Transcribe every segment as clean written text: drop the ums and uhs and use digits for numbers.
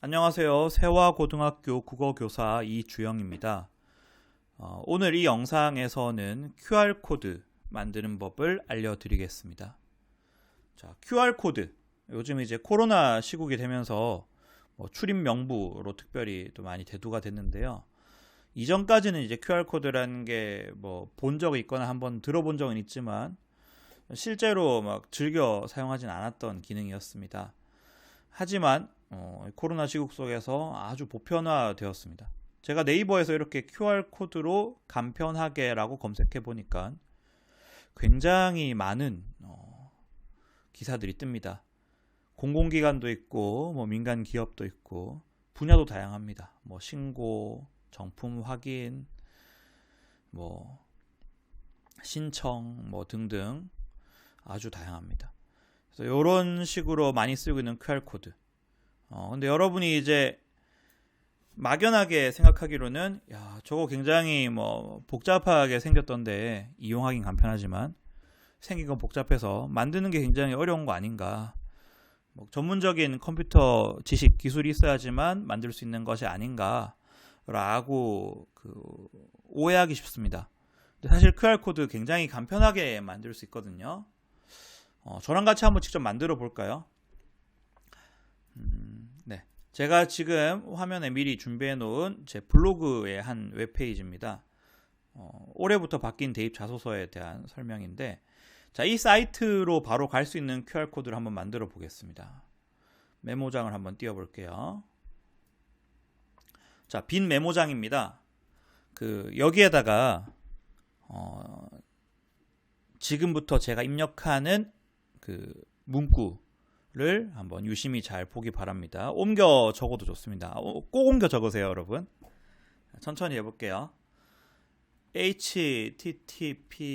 안녕하세요. 세화고등학교 국어교사 이주영입니다. 오늘 이 영상에서는 QR코드 만드는 법을 알려드리겠습니다. 자, QR코드. 요즘 이제 코로나 시국이 되면서 출입 명부로 특별히 또 많이 대두가 됐는데요. 이전까지는 이제 QR코드라는 게 본 적이 있거나 한번 들어본 적은 있지만 실제로 막 즐겨 사용하진 않았던 기능이었습니다. 하지만 코로나 시국 속에서 아주 보편화되었습니다. 제가 네이버에서 이렇게 QR코드로 간편하게라고 검색해 보니까 굉장히 많은 기사들이 뜹니다. 공공기관도 있고 민간 기업도 있고 분야도 다양합니다. 신고, 정품 확인, 신청 등등 아주 다양합니다. 그래서 이런 식으로 많이 쓰고 있는 QR코드. 근데 여러분이 이제 막연하게 생각하기로는 저거 굉장히 복잡하게 생겼던데 이용하긴 간편하지만 생긴 건 복잡해서 만드는 게 굉장히 어려운 거 아닌가. 전문적인 컴퓨터 지식 기술이 있어야지만 만들 수 있는 것이 아닌가라고 오해하기 쉽습니다. 근데 사실 QR코드 굉장히 간편하게 만들 수 있거든요. 저랑 같이 한번 직접 만들어 볼까요? 네. 제가 지금 화면에 미리 준비해 놓은 제 블로그의 한 웹페이지입니다. 올해부터 바뀐 대입 자소서에 대한 설명인데, 자, 이 사이트로 바로 갈 수 있는 QR코드를 한번 만들어 보겠습니다. 메모장을 한번 띄워 볼게요. 자, 빈 메모장입니다. 여기에다가 지금부터 제가 입력하는 문구를 한번 유심히 잘 보기 바랍니다. 옮겨 적어도 좋습니다. 꼭 옮겨 적으세요, 여러분. 천천히 해볼게요. https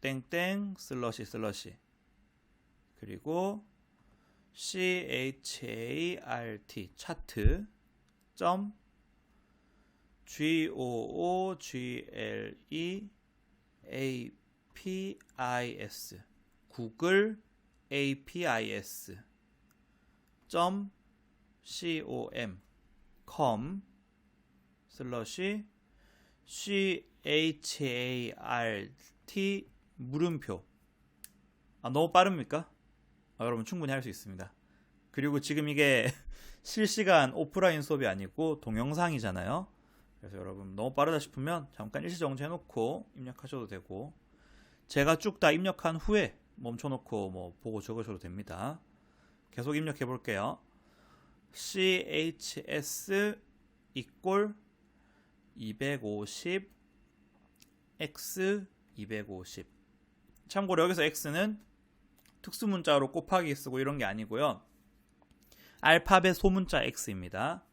땡땡 슬러시 그리고 chart 차트 점 google apis 구글 apis com 슬러시 chart 물음표. 너무 빠릅니까? 여러분 충분히 할 수 있습니다. 그리고 지금 이게 실시간 오프라인 수업이 아니고 동영상이잖아요. 그래서 여러분 너무 빠르다 싶으면 잠깐 일시정지 해놓고 입력하셔도 되고, 제가 쭉 다 입력한 후에 멈춰놓고 보고 적으셔도 됩니다. 계속 입력해 볼게요. chs equal 250 x 250. 참고로 여기서 x는 특수문자로 곱하기 쓰고 이런 게 아니고요. 알파벳 소문자 x입니다.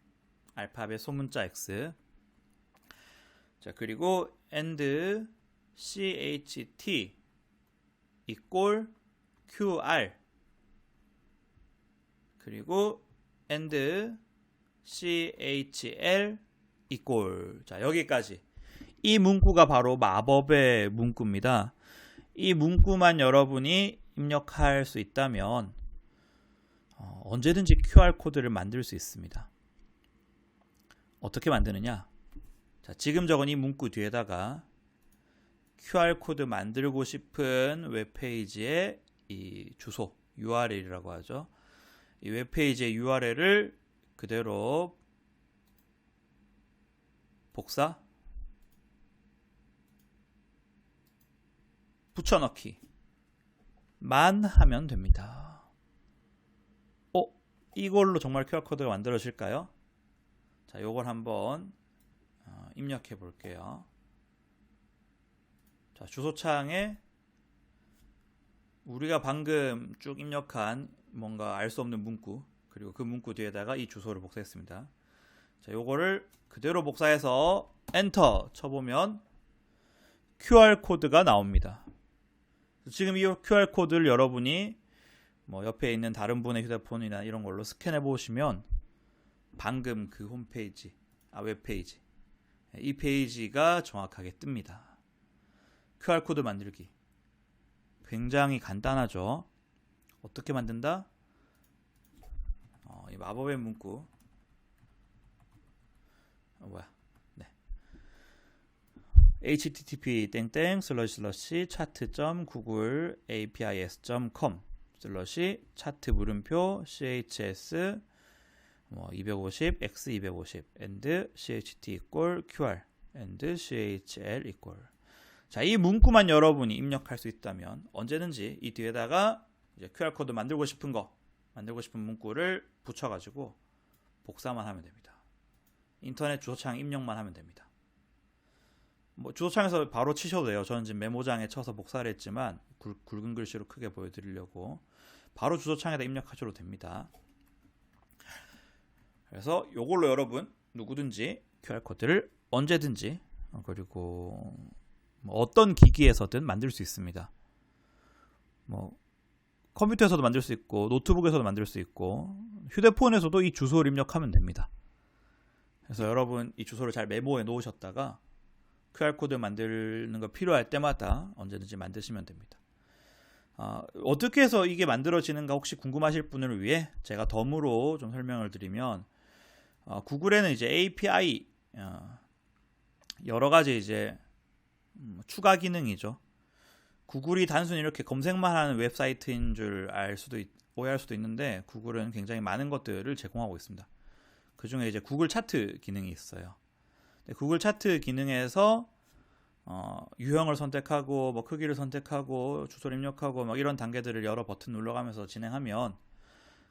알파벳 소문자 x. 자, 그리고 and cht equal qr 그리고 and chl equal. 자, 여기까지. 이 문구가 바로 마법의 문구입니다. 이 문구만 여러분이 입력할 수 있다면 언제든지 QR코드를 만들 수 있습니다. 어떻게 만드느냐? 자, 지금 적은 이 문구 뒤에다가 QR코드 만들고 싶은 웹페이지의 이 주소, URL이라고 하죠. 이 웹페이지의 URL을 그대로 복사, 붙여넣기만 하면 됩니다. 이걸로 정말 QR코드가 만들어질까요? 자, 요걸 한번 입력해 볼게요. 자, 주소창에 우리가 방금 쭉 입력한 뭔가 알 수 없는 문구, 그리고 그 문구 뒤에다가 이 주소를 복사했습니다. 자, 요거를 그대로 복사해서 엔터 쳐보면 QR코드가 나옵니다. 지금 이 QR코드를 여러분이 옆에 있는 다른 분의 휴대폰이나 이런 걸로 스캔해 보시면 방금 그 홈페이지, 웹페이지, 이 페이지가 정확하게 뜹니다. QR코드 만들기 굉장히 간단하죠. 어떻게 만든다? 이 마법의 문구. 뭐야? 네. http 땡땡//chat.google.apis.com 차트 물음표 chs 250 x 250 and cht equal qr and chl equal. 자, 이 문구만 여러분이 입력할 수 있다면 언제든지 이 뒤에다가 이제 QR 코드 만들고 싶은 문구를 붙여가지고 복사만 하면 됩니다. 인터넷 주소창 입력만 하면 됩니다. 뭐 주소창에서 바로 치셔도 돼요. 저는 지금 메모장에 쳐서 복사를 했지만 굵은 글씨로 크게 보여드리려고 바로 주소창에다 입력하셔도 됩니다. 그래서 이걸로 여러분 누구든지 QR코드를 언제든지 그리고 어떤 기기에서든 만들 수 있습니다. 뭐 컴퓨터에서도 만들 수 있고 노트북에서도 만들 수 있고 휴대폰에서도 이 주소를 입력하면 됩니다. 그래서 여러분 이 주소를 잘 메모해 놓으셨다가 QR코드 만드는 거 필요할 때마다 언제든지 만드시면 됩니다. 어떻게 해서 이게 만들어지는가 혹시 궁금하실 분을 위해 제가 덤으로 좀 설명을 드리면 구글에는 이제 API 여러 가지 이제 추가 기능이죠. 구글이 단순히 이렇게 검색만 하는 웹사이트인 줄 오해할 수도 있는데 구글은 굉장히 많은 것들을 제공하고 있습니다. 그 중에 이제 구글 차트 기능이 있어요. 구글 차트 기능에서 유형을 선택하고 뭐 크기를 선택하고 주소를 입력하고 막 이런 단계들을 여러 버튼 눌러가면서 진행하면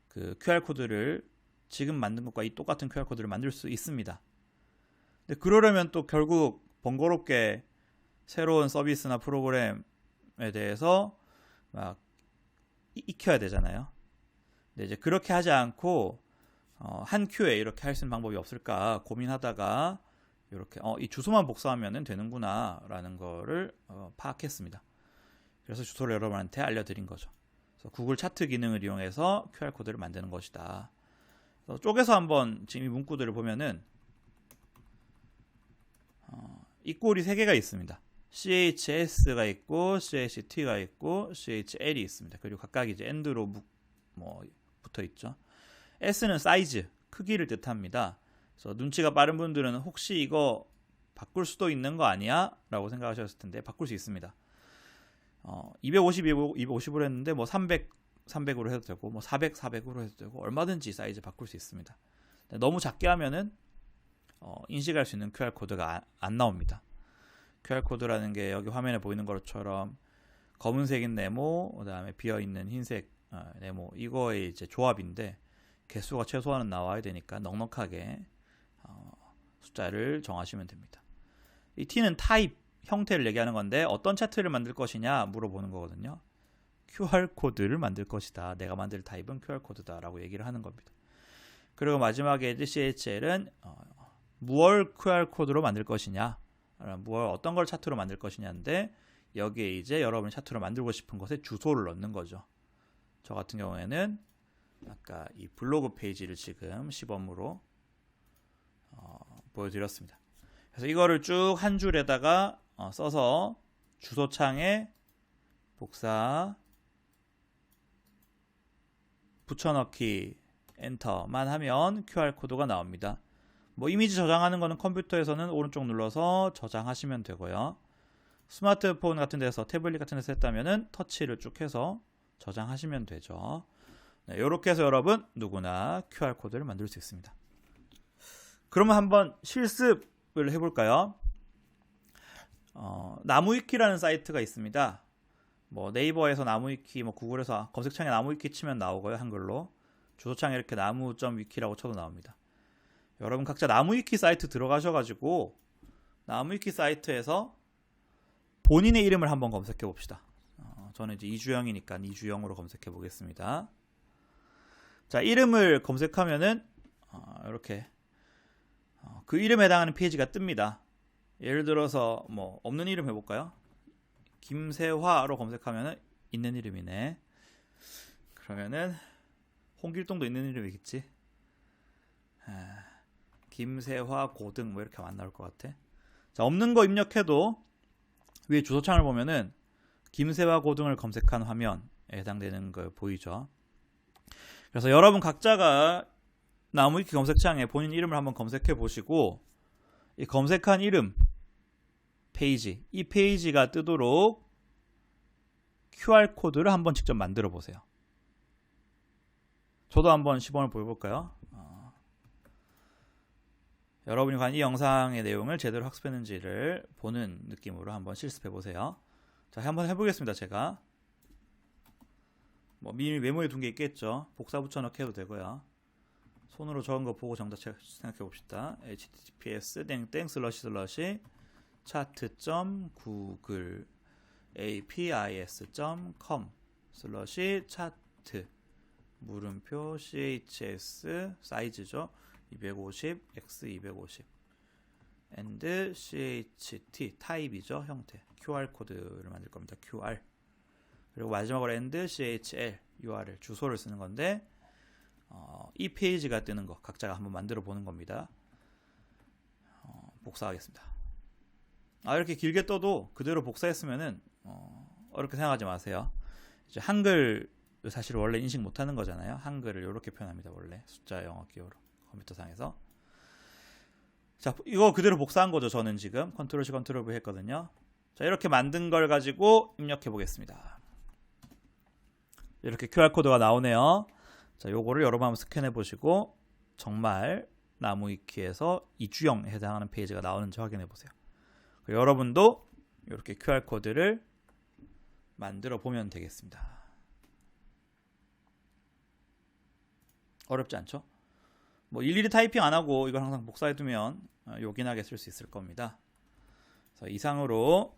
그 QR 코드를 지금 만든 것과 이 똑같은 QR 코드를 만들 수 있습니다. 근데 그러려면 또 결국 번거롭게 새로운 서비스나 프로그램에 대해서 막 익혀야 되잖아요. 근데 이제 그렇게 하지 않고 한 큐에 이렇게 할 수 있는 방법이 없을까 고민하다가 이렇게 이 주소만 복사하면 되는구나 라는 거를 파악했습니다. 그래서 주소를 여러분한테 알려드린 거죠. 그래서 구글 차트 기능을 이용해서 QR코드를 만드는 것이다. 쪼개서 한번 지금 이 문구들을 보면은 이 꼴이 3개가 있습니다. CHS가 있고 CHT가 있고 CHL이 있습니다. 그리고 각각 이제 end로 붙어 있죠. S는 사이즈, 크기를 뜻합니다. 그래서 눈치가 빠른 분들은 혹시 이거 바꿀 수도 있는 거 아니야? 라고 생각하셨을 텐데 바꿀 수 있습니다. 250으로 했는데 뭐 300으로 해도 되고 뭐 400으로 해도 되고 얼마든지 사이즈 바꿀 수 있습니다. 너무 작게 하면은 인식할 수 있는 QR코드가 안 나옵니다. QR코드라는 게 여기 화면에 보이는 것처럼 검은색인 네모, 그 다음에 비어있는 흰색 네모, 이거의 이제 조합인데 개수가 최소한은 나와야 되니까 넉넉하게 숫자를 정하시면 됩니다. 이 T는 타입, 형태를 얘기하는 건데 어떤 차트를 만들 것이냐 물어보는 거거든요. QR코드를 만들 것이다. 내가 만들 타입은 QR코드다 라고 얘기를 하는 겁니다. 그리고 마지막에 CHL은 무얼 QR코드로 만들 것이냐, 어떤 걸 차트로 만들 것이냐인데 여기에 이제 여러분이 차트로 만들고 싶은 것에 주소를 넣는 거죠. 저 같은 경우에는 아까 이 블로그 페이지를 지금 시범으로 보여드렸습니다. 그래서 이거를 쭉 한 줄에다가 써서 주소창에 복사, 붙여넣기, 엔터만 하면 QR코드가 나옵니다. 뭐 이미지 저장하는 거는 컴퓨터에서는 오른쪽 눌러서 저장하시면 되고요. 스마트폰 같은 데서 태블릿 같은 데서 했다면은 터치를 쭉 해서 저장하시면 되죠. 네, 이렇게 해서 여러분 누구나 QR코드를 만들 수 있습니다. 그러면 한번 실습을 해볼까요? 나무위키라는 사이트가 있습니다. 뭐 네이버에서 나무위키, 뭐 구글에서 검색창에 나무위키 치면 나오고요, 한글로. 주소창에 이렇게 나무.위키라고 쳐도 나옵니다. 여러분 각자 나무위키 사이트 들어가셔가지고 나무위키 사이트에서 본인의 이름을 한번 검색해 봅시다. 저는 이제 이주영이니까 이주영으로 검색해 보겠습니다. 자, 이름을 검색하면은 이렇게 그 이름에 해당하는 페이지가 뜹니다. 예를 들어서 뭐 없는 이름 해볼까요? 김세화로 검색하면은 있는 이름이네. 그러면은 홍길동도 있는 이름이겠지. 김세화 고등 뭐 이렇게 안 나올 것 같아. 자, 없는 거 입력해도 위에 주소창을 보면은 김세화 고등을 검색한 화면에 해당되는 거 보이죠. 그래서 여러분 각자가 나무위키 검색창에 본인 이름을 한번 검색해 보시고 이 검색한 이름 페이지, 이 페이지가 뜨도록 QR코드를 한번 직접 만들어 보세요. 저도 한번 시범을 보여볼까요? 여러분이 과연 이 영상의 내용을 제대로 학습했는지를 보는 느낌으로 한번 실습해 보세요. 자, 한번 해보겠습니다. 제가 뭐 미리 메모에 둔 게 있겠죠. 복사 붙여넣기 해도 되고요. 손으로 적은 거 보고 정답 생각해 봅시다. https://chat.google.apis.com/chat 물음표 chs 사이즈죠. 250 x 250 and cht 타입이죠. 형태 QR 코드를 만들 겁니다. QR 그리고 마지막으로 and chl URL 주소를 쓰는 건데 이 페이지가 뜨는 거 각자가 한번 만들어 보는 겁니다. 복사하겠습니다. 이렇게 길게 떠도 그대로 복사했으면은 어렵게 생각하지 마세요. 이제 한글 사실 원래 인식 못하는 거잖아요. 한글을 이렇게 표현합니다. 원래 숫자 영어 기호로 컴퓨터상에서. 자, 이거 그대로 복사한 거죠. 저는 지금 컨트롤 C 컨트롤 V 했거든요. 자, 이렇게 만든 걸 가지고 입력해 보겠습니다. 이렇게 QR 코드가 나오네요. 자, 요거를 여러분 한번 스캔해 보시고 정말 나무위키에서 이주형에 해당하는 페이지가 나오는지 확인해 보세요. 여러분도 이렇게 QR 코드를 만들어 보면 되겠습니다. 어렵지 않죠? 뭐 일일이 타이핑 안 하고 이걸 항상 복사해 두면 요긴하게 쓸 수 있을 겁니다. 그래서 이상으로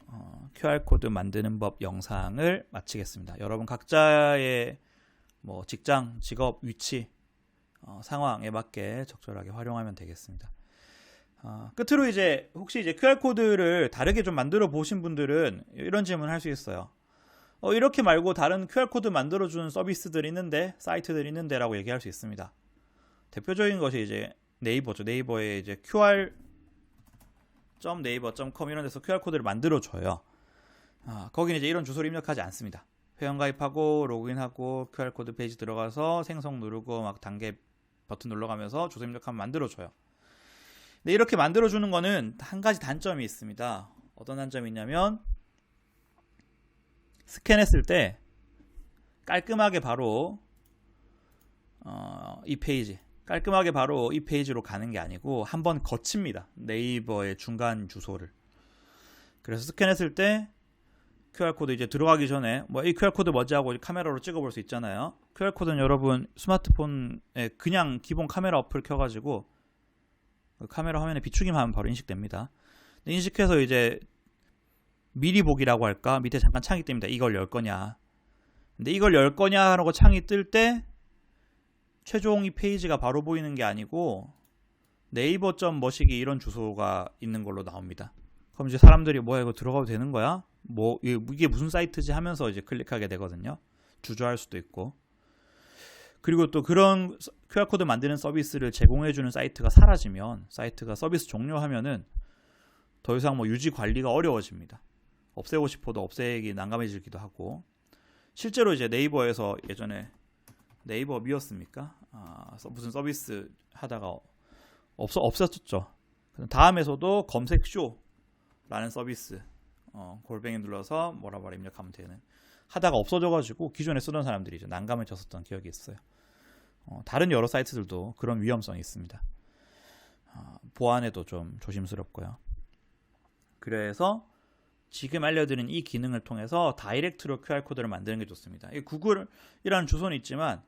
QR 코드 만드는 법 영상을 마치겠습니다. 여러분 각자의 뭐 직장, 직업, 위치, 상황에 맞게 적절하게 활용하면 되겠습니다. 끝으로 이제 혹시 이제 QR 코드를 다르게 좀 만들어 보신 분들은 이런 질문을 할 수 있어요. 이렇게 말고 다른 QR 코드 만들어 주는 서비스들이 있는데, 사이트들이 있는데라고 얘기할 수 있습니다. 대표적인 것이 이제 네이버죠. 네이버에 이제 qr.naver.com 이런 데서 QR 코드를 만들어 줘요. 거기는 이제 이런 주소를 입력하지 않습니다. 회원가입하고 로그인하고 QR 코드 페이지 들어가서 생성 누르고 막 단계 버튼 눌러가면서 주소 입력하면 만들어 줘요. 근데 이렇게 만들어 주는 거는 한 가지 단점이 있습니다. 어떤 단점이 있냐면 스캔했을 때 깔끔하게 바로 이 페이지로 가는 게 아니고 한번 거칩니다. 네이버의 중간 주소를. 그래서 스캔했을 때 QR코드 이제 들어가기 전에 뭐 이 QR코드 뭐지 하고 카메라로 찍어볼 수 있잖아요. QR코드는 여러분 스마트폰에 그냥 기본 카메라 어플 켜가지고 카메라 화면에 비추기만 하면 바로 인식됩니다. 근데 인식해서 이제 미리 보기라고 할까? 밑에 잠깐 창이 뜹니다. 이걸 열 거냐. 근데 이걸 열 거냐 하고 창이 뜰 때 최종 이 페이지가 바로 보이는 게 아니고 네이버.머시기 이런 주소가 있는 걸로 나옵니다. 그럼 이제 사람들이 뭐야 이거 들어가도 되는 거야? 뭐 이게 무슨 사이트지 하면서 이제 클릭하게 되거든요. 주저할 수도 있고. 그리고 또 그런 QR코드 만드는 서비스를 제공해주는 사이트가 사라지면 사이트가 서비스 종료하면은 더 이상 뭐 유지 관리가 어려워집니다. 없애고 싶어도 없애기 난감해지기도 하고. 실제로 이제 네이버에서 예전에 네이버 미였습니까? 무슨 서비스 하다가 없었죠. 다음에서도 검색쇼라는 서비스 골뱅이 눌러서 뭐라 입력하면 되는 하다가 없어져가지고 기존에 쓰던 사람들이 이제 난감해졌었던 기억이 있어요. 다른 여러 사이트들도 그런 위험성이 있습니다. 보안에도 좀 조심스럽고요. 그래서 지금 알려드린 이 기능을 통해서 다이렉트로 QR코드를 만드는 게 좋습니다. 이 구글이라는 주소는 있지만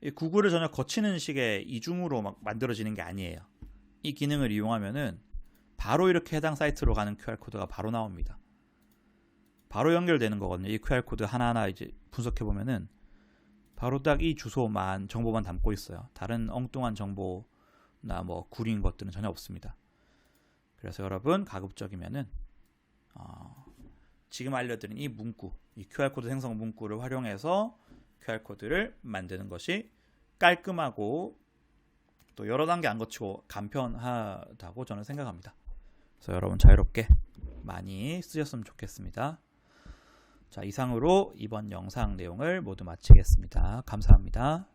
이 구글을 전혀 거치는 식의 이중으로 막 만들어지는 게 아니에요. 이 기능을 이용하면은 바로 이렇게 해당 사이트로 가는 QR코드가 바로 나옵니다. 바로 연결되는 거거든요. 이 QR코드 하나하나 이제 분석해보면은 바로 딱 이 주소만, 정보만 담고 있어요. 다른 엉뚱한 정보나 뭐 구린 것들은 전혀 없습니다. 그래서 여러분 가급적이면은 지금 알려드린 이 문구, 이 QR코드 생성 문구를 활용해서 QR코드를 만드는 것이 깔끔하고 또 여러 단계 안 거치고 간편하다고 저는 생각합니다. 그래서 여러분 자유롭게 많이 쓰셨으면 좋겠습니다. 자, 이상으로 이번 영상 내용을 모두 마치겠습니다. 감사합니다.